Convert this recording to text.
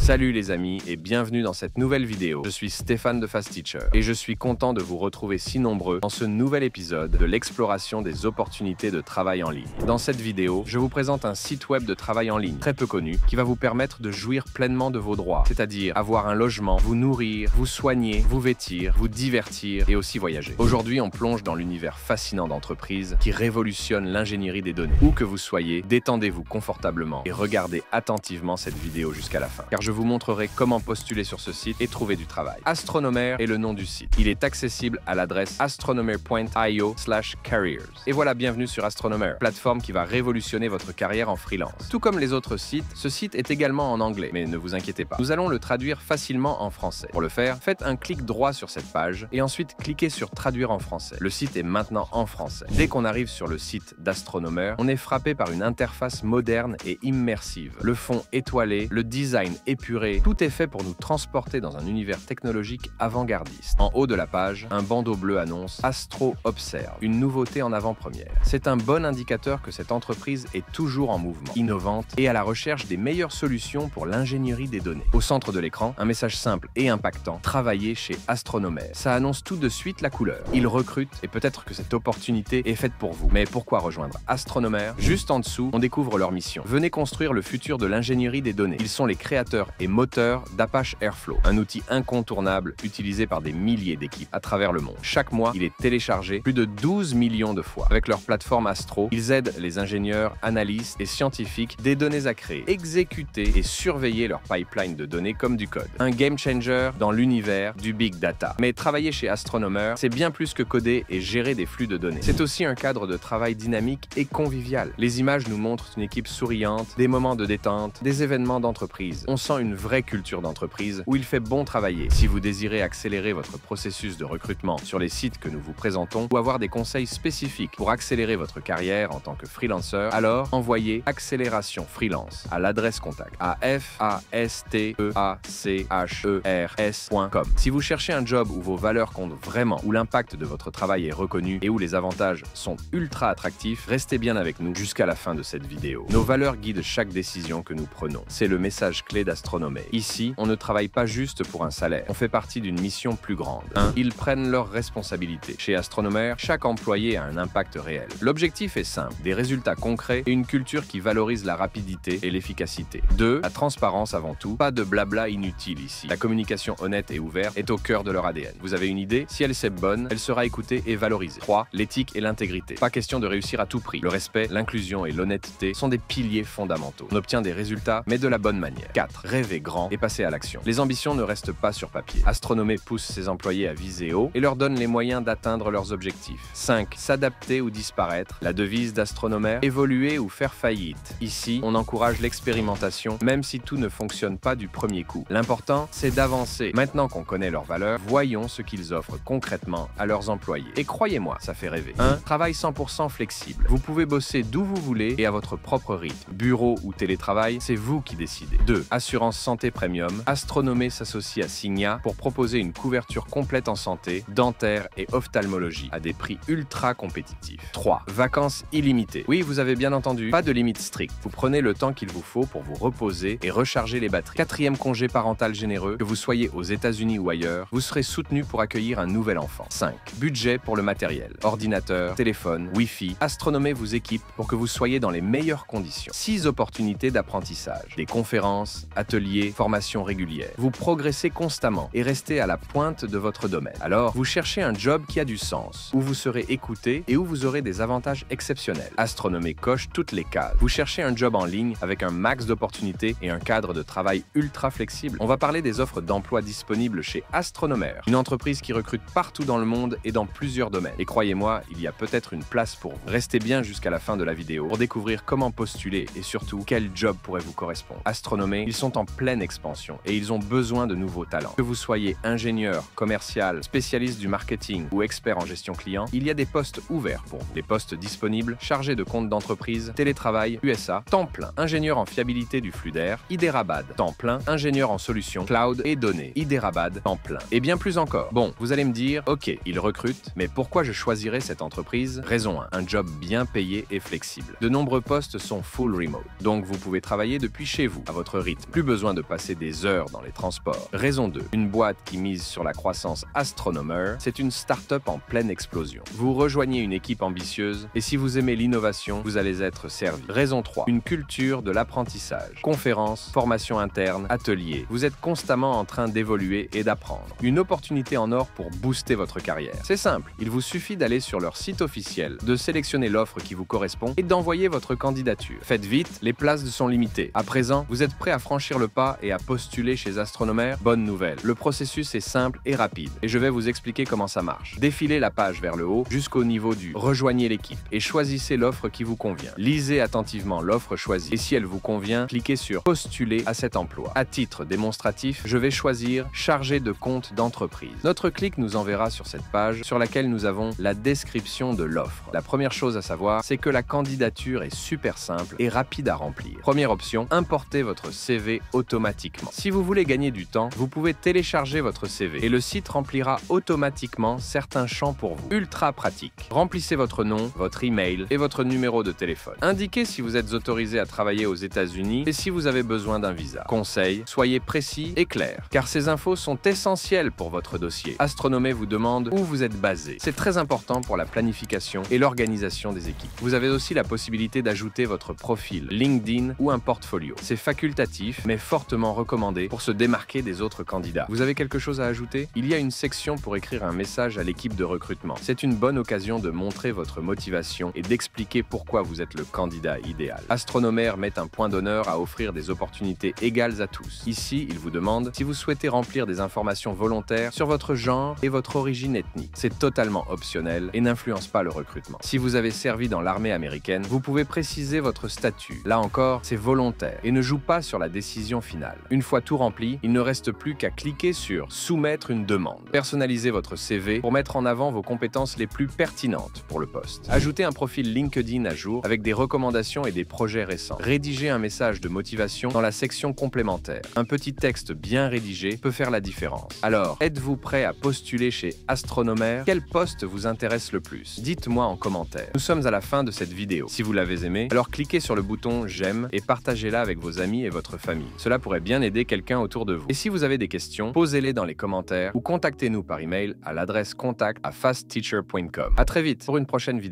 Salut les amis et bienvenue dans cette nouvelle vidéo. Je suis Stéphane de Fast Teacher et je suis content de vous retrouver si nombreux dans ce nouvel épisode de l'exploration des opportunités de travail en ligne. Dans cette vidéo, je vous présente un site web de travail en ligne très peu connu qui va vous permettre de jouir pleinement de vos droits, c'est-à-dire avoir un logement, vous nourrir, vous soigner, vous vêtir, vous divertir et aussi voyager. Aujourd'hui, on plonge dans l'univers fascinant d'entreprises qui révolutionne l'ingénierie des données. Où que vous soyez, détendez-vous confortablement et regardez attentivement cette vidéo jusqu'à la fin, car je vous montrerai comment postuler sur ce site et trouver du travail. Astronomer est le nom du site. Il est accessible à l'adresse astronomer.io/careers. Et voilà, bienvenue sur Astronomer, plateforme qui va révolutionner votre carrière en freelance. Tout comme les autres sites, ce site est également en anglais, mais ne vous inquiétez pas. Nous allons le traduire facilement en français. Pour le faire, faites un clic droit sur cette page et ensuite cliquez sur Traduire en français. Le site est maintenant en français. Dès qu'on arrive sur le site d'Astronomer, on est frappé par une interface moderne et immersive. Le fond étoilé, le design épuré, tout est fait pour nous transporter dans un univers technologique avant-gardiste. En haut de la page, un bandeau bleu annonce Astro Observe, une nouveauté en avant-première. C'est un bon indicateur que cette entreprise est toujours en mouvement, innovante et à la recherche des meilleures solutions pour l'ingénierie des données. Au centre de l'écran, un message simple et impactant: travailler chez Astronomer. Ça annonce tout de suite la couleur. Ils recrutent et peut-être que cette opportunité est faite pour vous. Mais pourquoi rejoindre Astronomer? Juste en dessous, on découvre leur mission. Venez construire le futur de l'ingénierie des données. Ils sont les créateurs et moteurs d'Apache Airflow, un outil incontournable utilisé par des milliers d'équipes à travers le monde. Chaque mois, il est téléchargé plus de 12 millions de fois. Avec leur plateforme Astro, ils aident les ingénieurs, analystes et scientifiques des données à créer, exécuter et surveiller leur pipeline de données comme du code. Un game changer dans l'univers du big data. Mais travailler chez Astronomer, c'est bien plus que coder et gérer des flux de données. C'est aussi un cadre de travail dynamique et convivial. Les images nous montrent une équipe souriante, des moments de détente, des événements d'entreprise. On sent une vraie culture d'entreprise où il fait bon travailler. Si vous désirez accélérer votre processus de recrutement sur les sites que nous vous présentons ou avoir des conseils spécifiques pour accélérer votre carrière en tant que freelancer, alors envoyez Accélération Freelance à l'adresse contact à fasteachers.com. Si vous cherchez un job où vos valeurs comptent vraiment, où l'impact de votre travail est reconnu et où les avantages sont ultra attractifs, restez bien avec nous jusqu'à la fin de cette vidéo. Nos valeurs guident chaque décision que nous prenons. C'est le message clé d'Astronomer. Ici, on ne travaille pas juste pour un salaire. On fait partie d'une mission plus grande. 1. Ils prennent leurs responsabilités. Chez Astronomer, chaque employé a un impact réel. L'objectif est simple: des résultats concrets et une culture qui valorise la rapidité et l'efficacité. 2. La transparence avant tout. Pas de blabla inutile ici. La communication honnête et ouverte est au cœur de leur ADN. Vous avez une idée? Si elle est bonne, elle sera écoutée et valorisée. 3. L'éthique et l'intégrité. Pas question de réussir à tout prix. Le respect, l'inclusion et l'honnêteté sont des piliers fondamentaux. On obtient des résultats, mais de la bonne manière. 4. Rêver grand et passer à l'action. Les ambitions ne restent pas sur papier. Astronomer pousse ses employés à viser haut et leur donne les moyens d'atteindre leurs objectifs. 5. S'adapter ou disparaître. La devise d'Astronomer: évoluer ou faire faillite. Ici, on encourage l'expérimentation, même si tout ne fonctionne pas du premier coup. L'important, c'est d'avancer. Maintenant qu'on connaît leurs valeurs, voyons ce qu'ils offrent concrètement à leurs employés. Et croyez-moi, ça fait rêver. 1. Travail 100% flexible. Vous pouvez bosser d'où vous voulez et à votre propre rythme. Bureau ou télétravail, c'est vous qui décidez. 2. Assurance santé premium. Astronomer s'associe à Signia pour proposer une couverture complète en santé, dentaire et ophtalmologie à des prix ultra compétitifs. 3. Vacances illimitées. Oui, vous avez bien entendu, pas de limite stricte. Vous prenez le temps qu'il vous faut pour vous reposer et recharger les batteries. 4e congé parental généreux. Que vous soyez aux États-Unis ou ailleurs, vous serez soutenu pour accueillir un nouvel enfant. 5. Budget pour le matériel. Ordinateur, téléphone, Wi-Fi. Astronomer vous équipe pour que vous soyez dans les meilleures conditions. 6 opportunités d'apprentissage. Des conférences, ateliers, formations régulières. Vous progressez constamment et restez à la pointe de votre domaine. Alors, vous cherchez un job qui a du sens, où vous serez écouté et où vous aurez des avantages exceptionnels. Astronomer coche toutes les cases. Vous cherchez un job en ligne avec un max d'opportunités et un cadre de travail ultra flexible. On va parler des offres d'emploi disponibles chez Astronomer, une entreprise qui recrute partout dans le monde et dans plusieurs domaines. Et croyez-moi, il y a peut-être une place pour vous. Restez bien jusqu'à la fin de la vidéo pour découvrir comment postuler et surtout quel job pourrait vous correspondre. Astronomer, ils sont en pleine expansion et ils ont besoin de nouveaux talents. Que vous soyez ingénieur, commercial, spécialiste du marketing ou expert en gestion client, il y a des postes ouverts pour vous. Les postes disponibles: chargé de compte d'entreprise, télétravail, USA, temps plein, ingénieur en fiabilité du flux d'air, Hyderabad, temps plein, ingénieur en solutions, cloud et données, Hyderabad, temps plein. Et bien plus encore. Bon, vous allez me dire, ok, ils recrutent, mais pourquoi je choisirais cette entreprise? Raison 1, un job bien payé et flexible. De nombreux postes sont full remote, donc vous pouvez travailler depuis chez vous, à votre rythme. Plus besoin besoin de passer des heures dans les transports. Raison 2. Une boîte qui mise sur la croissance Astronomer, c'est une start-up en pleine explosion. Vous rejoignez une équipe ambitieuse et si vous aimez l'innovation, vous allez être servi. Raison 3. Une culture de l'apprentissage. Conférences, formations internes, ateliers. Vous êtes constamment en train d'évoluer et d'apprendre. Une opportunité en or pour booster votre carrière. C'est simple, il vous suffit d'aller sur leur site officiel, de sélectionner l'offre qui vous correspond et d'envoyer votre candidature. Faites vite, les places sont limitées. À présent, vous êtes prêt à franchir le pas et à postuler chez Astronomer? Bonne nouvelle, le processus est simple et rapide et je vais vous expliquer comment ça marche. Défilez la page vers le haut jusqu'au niveau du « Rejoignez l'équipe » et choisissez l'offre qui vous convient. Lisez attentivement l'offre choisie et si elle vous convient, cliquez sur « Postuler à cet emploi ». À titre démonstratif, je vais choisir « Chargé de compte d'entreprise ». Notre clic nous enverra sur cette page sur laquelle nous avons la description de l'offre. La première chose à savoir, c'est que la candidature est super simple et rapide à remplir. Première option, importez votre CV automatiquement. Si vous voulez gagner du temps, vous pouvez télécharger votre CV et le site remplira automatiquement certains champs pour vous. Ultra pratique. Remplissez votre nom, votre email et votre numéro de téléphone. Indiquez si vous êtes autorisé à travailler aux États-Unis et si vous avez besoin d'un visa. Conseil, soyez précis et clair, car ces infos sont essentielles pour votre dossier. Astronomer vous demande où vous êtes basé. C'est très important pour la planification et l'organisation des équipes. Vous avez aussi la possibilité d'ajouter votre profil LinkedIn ou un portfolio. C'est facultatif, mais fortement recommandé pour se démarquer des autres candidats. Vous avez quelque chose à ajouter? Il y a une section pour écrire un message à l'équipe de recrutement. C'est une bonne occasion de montrer votre motivation et d'expliquer pourquoi vous êtes le candidat idéal. Astronomer met un point d'honneur à offrir des opportunités égales à tous. Ici, il vous demande si vous souhaitez remplir des informations volontaires sur votre genre et votre origine ethnique. C'est totalement optionnel et n'influence pas le recrutement. Si vous avez servi dans l'armée américaine, vous pouvez préciser votre statut. Là encore, c'est volontaire et ne joue pas sur la décision finale. Une fois tout rempli, il ne reste plus qu'à cliquer sur « Soumettre une demande ». Personnalisez votre CV pour mettre en avant vos compétences les plus pertinentes pour le poste. Ajoutez un profil LinkedIn à jour avec des recommandations et des projets récents. Rédigez un message de motivation dans la section complémentaire. Un petit texte bien rédigé peut faire la différence. Alors, êtes-vous prêt à postuler chez Astronomer? Quel poste vous intéresse le plus? Dites-moi en commentaire. Nous sommes à la fin de cette vidéo. Si vous l'avez aimée, alors cliquez sur le bouton j'aime et partagez-la avec vos amis et votre famille. Cela pourrait bien aider quelqu'un autour de vous. Et si vous avez des questions, posez-les dans les commentaires ou contactez-nous par email à l'adresse contact@fastteacher.com. À très vite pour une prochaine vidéo.